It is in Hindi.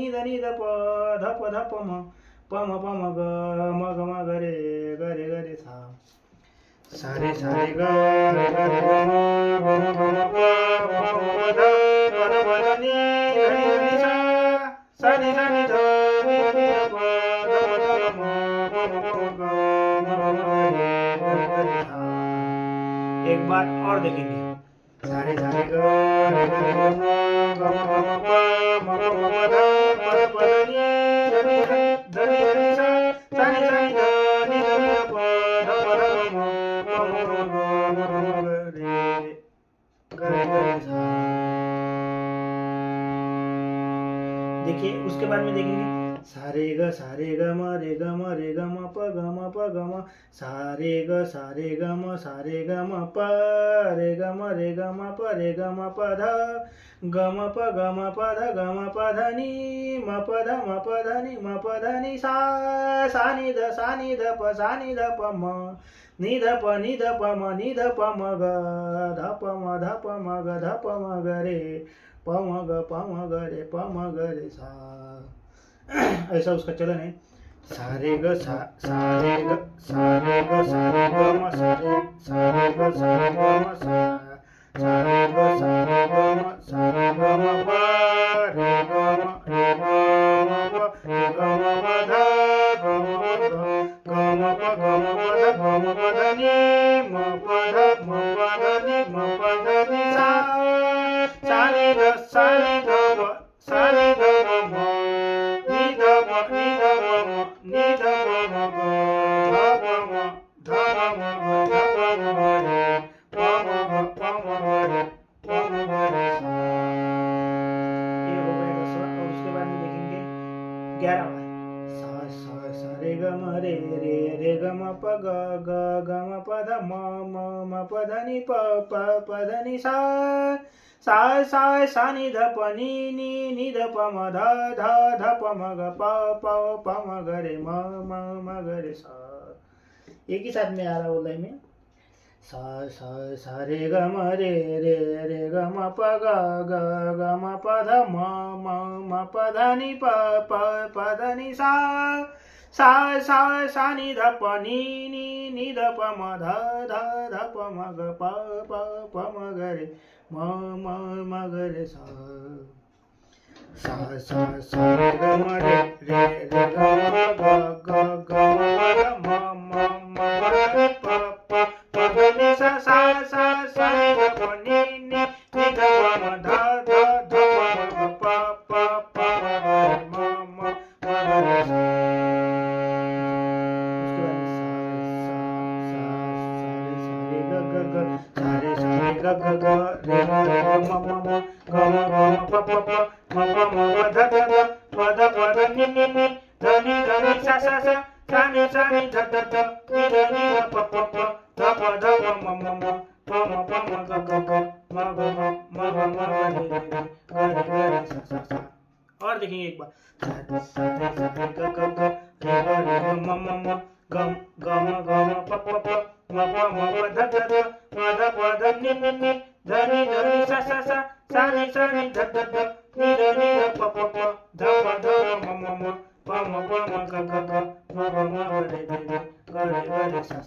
नि ध नि ध प ध प म प म ग म ग रे सा सा रे ग रे ग रे ग म ग प ध प ध नि ध नि सा सा नि ध नि ध नि ध प ध म प म ग म ग रे सा। एक बार और देखेंगे। सारे सारे ग रे ग रे ग म ग प म प ध प ध नि ध नि ध नि सा सा नि ध नि ध प ध म प म ग रे सा। देखिए उसके बाद में देखेंगे सारे ग म रे ग म प ग म सारे ग म प रे ग म प ध ग म प ध ग म प ध नि म प ध नि सा सा नि ध प म नि ध प म ग ध प म ग रे प म ग रे सा। ऐसा उसका चलन है। सारे ग ग म सारे ग म सारे ग म प रे ग म प ध ग म प ध नि म प ध नि सा सा नि ध म नि ध प म ग ध म रे प म रे सा। ये हो गएगा स्वर। और उसके बाद में देखेंगे 11वां सा रे ग म रे ग म प ग ग म प ध म प ध नि प ध नि सा सा नि ध प नि ध प म ध प म ग प म ग रे म ग रे सा। एक ही साथ में आ रहा वो लाइन में। सा रे ग म रे ग म प ग ग म प ध म प ध नि प ध नि सा सा नि ध प नि ध प म ध प म ग प म ग रे म ग रे सा। सा रे ग म रे ग म ग ग म प ध म प ध नि सा सा नि ध प नि ध प म ध प म ग प म ग रे सा। उसके बाद सारे ग ग रे ग म ग म प प म प म ध प ध नि ध नि सा सा नि ध नि ध नि ध प ध प म प म ग ग म रे सा। और देखेंगे एक बार। सा रे ग ग रे ग म ग म प प म प म ध प ध नि ध नि सा नि ध नि नि प ध प म प म ग ग म रे सा।